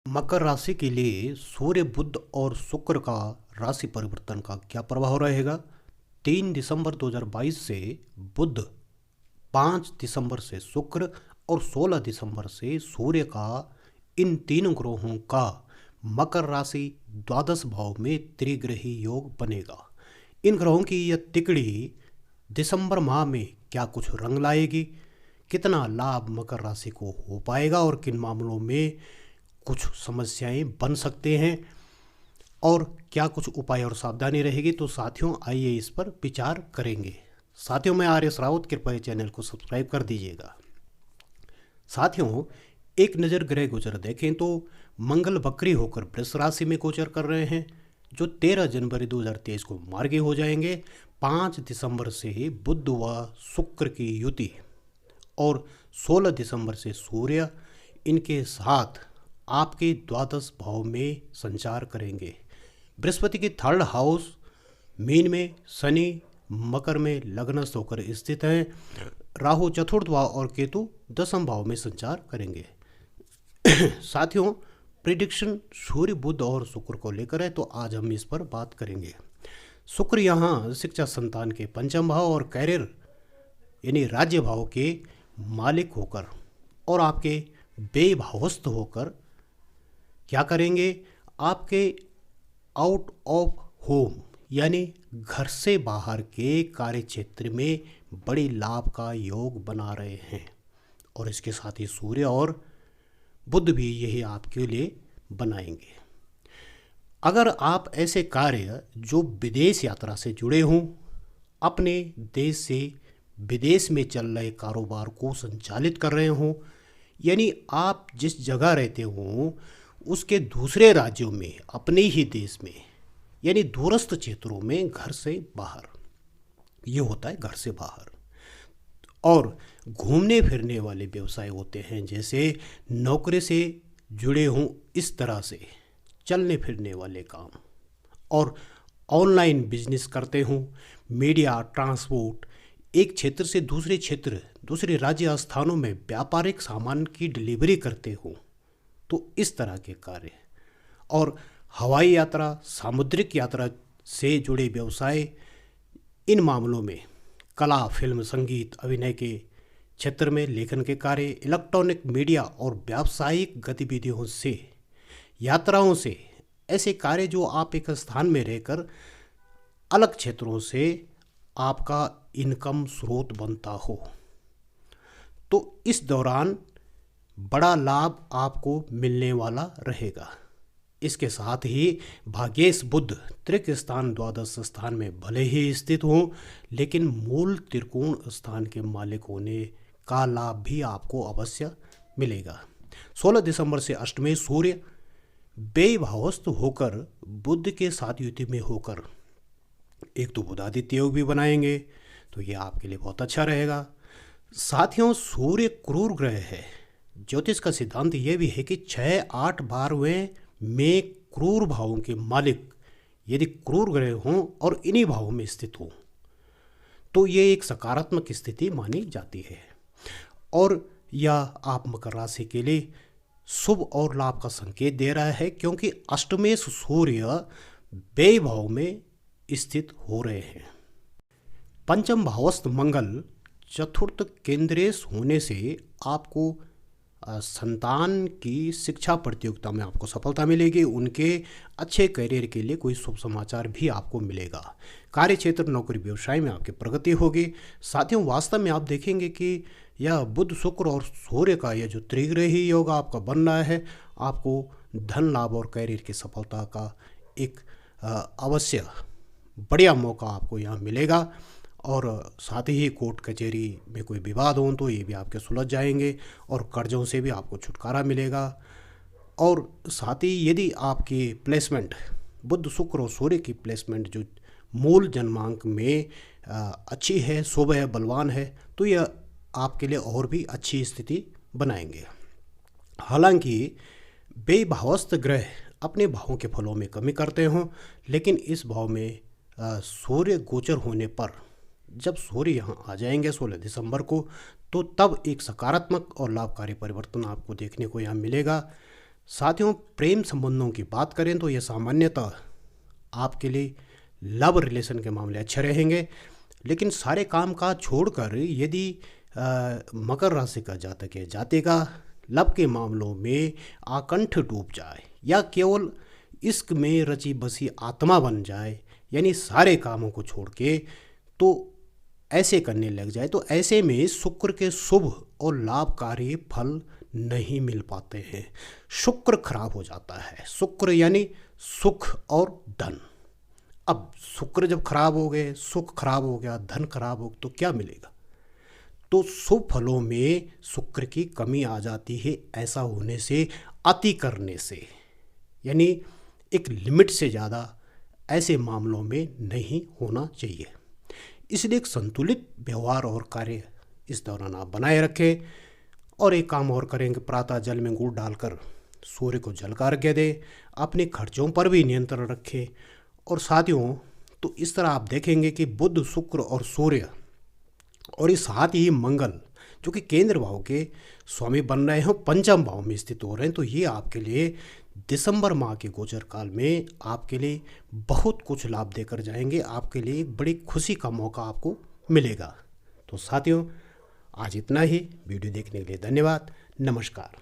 मकर राशि के लिए सूर्य बुध और शुक्र का राशि परिवर्तन का क्या प्रभाव रहेगा। 3 दिसंबर 2022 से बुध, 5 दिसंबर से शुक्र और 16 दिसंबर से सूर्य का इन तीनों ग्रहों का मकर राशि द्वादश भाव में त्रिग्रही योग बनेगा। इन ग्रहों की यह तिकड़ी दिसंबर माह में क्या कुछ रंग लाएगी, कितना लाभ मकर राशि को हो पाएगा और किन मामलों में कुछ समस्याएं बन सकते हैं और क्या कुछ उपाय और सावधानी रहेगी। तो साथियों आइए इस पर विचार करेंगे। साथियों मैं आर्य राउत, कृपया चैनल को सब्सक्राइब कर दीजिएगा। साथियों एक नज़र ग्रह गोचर देखें तो मंगल वक्री होकर वृष राशि में गोचर कर रहे हैं, जो 13 जनवरी 2023 को मार्गी हो जाएंगे। 5 दिसंबर से बुध व शुक्र की युति और 16 दिसंबर से सूर्य इनके साथ आपके द्वादश भाव में संचार करेंगे। बृहस्पति की थर्ड हाउस मीन में, शनि मकर में लग्नस्थ होकर स्थित हैं, राहु चतुर्थ भाव और केतु दसम भाव में संचार करेंगे। साथियों प्रिडिक्शन सूर्य बुध और शुक्र को लेकर है, तो आज हम इस पर बात करेंगे। शुक्र यहाँ शिक्षा संतान के पंचम भाव और कैरियर यानी राज्य भाव के मालिक होकर और आपके बेभावस्थ होकर क्या करेंगे, आपके आउट ऑफ होम यानी घर से बाहर के कार्य क्षेत्र में बड़ी लाभ का योग बना रहे हैं। और इसके साथ ही सूर्य और बुध भी यही आपके लिए बनाएंगे। अगर आप ऐसे कार्य जो विदेश यात्रा से जुड़े हों, अपने देश से विदेश में चल रहे कारोबार को संचालित कर रहे हों, यानी आप जिस जगह रहते हों उसके दूसरे राज्यों में, अपने ही देश में यानी दूरस्थ क्षेत्रों में घर से बाहर, ये होता है घर से बाहर। और घूमने फिरने वाले व्यवसाय होते हैं, जैसे नौकरी से जुड़े हों इस तरह से चलने फिरने वाले काम, और ऑनलाइन बिजनेस करते हों, मीडिया ट्रांसपोर्ट, एक क्षेत्र से दूसरे क्षेत्र दूसरे राज्य स्थानों में व्यापारिक सामान की डिलीवरी करते हों, तो इस तरह के कार्य, और हवाई यात्रा सामुद्रिक यात्रा से जुड़े व्यवसाय, इन मामलों में कला फिल्म संगीत अभिनय के क्षेत्र में लेखन के कार्य, इलेक्ट्रॉनिक मीडिया और व्यावसायिक गतिविधियों से, यात्राओं से, ऐसे कार्य जो आप एक स्थान में रहकर अलग क्षेत्रों से आपका इनकम स्रोत बनता हो, तो इस दौरान बड़ा लाभ आपको मिलने वाला रहेगा। इसके साथ ही भाग्येश बुध त्रिक स्थान द्वादश स्थान में भले ही स्थित हों, लेकिन मूल त्रिकोण स्थान के मालिक होने का लाभ भी आपको अवश्य मिलेगा। 16 दिसंबर से अष्टमेश सूर्य बेभावस्थ होकर बुध के साथ युति में होकर एक तो बुधादित्य योग भी बनाएंगे, तो ये आपके लिए बहुत अच्छा रहेगा। साथियों सूर्य क्रूर ग्रह है। ज्योतिष का सिद्धांत यह भी है कि 6, 8, 12वें में क्रूर भावों के मालिक यदि क्रूर ग्रह हों और इन्हीं भावों में स्थित हों, तो ये एक सकारात्मक स्थिति मानी जाती है और यह आप मकर राशि के लिए शुभ और लाभ का संकेत दे रहा है, क्योंकि अष्टमेश सूर्य व्यय भाव में स्थित हो रहे हैं। पंचम भावस्थ मंगल चतुर्थ केंद्रेश होने से आपको संतान की शिक्षा प्रतियोगिता में आपको सफलता मिलेगी। उनके अच्छे करियर के लिए कोई शुभ समाचार भी आपको मिलेगा। कार्य क्षेत्र नौकरी व्यवसाय में आपकी प्रगति होगी। साथियों वास्तव में आप देखेंगे कि यह बुध शुक्र और सूर्य का यह जो त्रिग्रही योग आपका बन रहा है, आपको धन लाभ और करियर की सफलता का एक अवश्य बढ़िया मौका आपको यहाँ मिलेगा। और साथ ही कोर्ट कचहरी में कोई विवाद हो तो ये भी आपके सुलझ जाएंगे और कर्जों से भी आपको छुटकारा मिलेगा। और साथ ही यदि आपकी प्लेसमेंट बुध शुक्र और सूर्य की प्लेसमेंट जो मूल जन्मांक में अच्छी है, शुभ है, बलवान है, तो यह आपके लिए और भी अच्छी स्थिति बनाएंगे। हालांकि बेभावस्थ ग्रह अपने भावों के फलों में कमी करते हों, लेकिन इस भाव में सूर्य गोचर होने पर जब सूर्य यहाँ आ जाएंगे 16 दिसंबर को, तो तब एक सकारात्मक और लाभकारी परिवर्तन आपको देखने को यहाँ मिलेगा। साथियों, प्रेम संबंधों की बात करें तो यह सामान्यतः आपके लिए लव रिलेशन के मामले अच्छे रहेंगे। लेकिन सारे काम काज छोड़कर यदि मकर राशि का जातक या जातिका लव के मामलों में आकंठ डूब जाए या केवल इश्क में रची बसी आत्मा बन जाए, यानी सारे कामों को छोड़ के तो ऐसे करने लग जाए, तो ऐसे में शुक्र के शुभ और लाभकारी फल नहीं मिल पाते हैं। शुक्र खराब हो जाता है। शुक्र यानी सुख और धन। अब शुक्र जब खराब हो गए, सुख खराब हो गया, धन खराब हो, तो क्या मिलेगा? तो शुभ फलों में शुक्र की कमी आ जाती है। ऐसा होने से, अति करने से, यानी एक लिमिट से ज़्यादा ऐसे मामलों में नहीं होना चाहिए। इसलिए एक संतुलित व्यवहार और कार्य इस दौरान आप बनाए रखें। और एक काम और करेंगे, प्रातः जल में गुड़ डालकर सूर्य को जल का अर्घ्य दें। अपने खर्चों पर भी नियंत्रण रखें। और साथियों, तो इस तरह आप देखेंगे कि बुध, शुक्र और सूर्य और इस साथ ही मंगल, जो कि केंद्र भाव के स्वामी बन रहे हैं, पंचम भाव में स्थित हो रहे हैं, तो ये आपके लिए दिसंबर माह के गोचर काल में आपके लिए बहुत कुछ लाभ देकर जाएंगे। आपके लिए एक बड़ी खुशी का मौका आपको मिलेगा। तो साथियों, आज इतना ही। वीडियो देखने के लिए धन्यवाद। नमस्कार।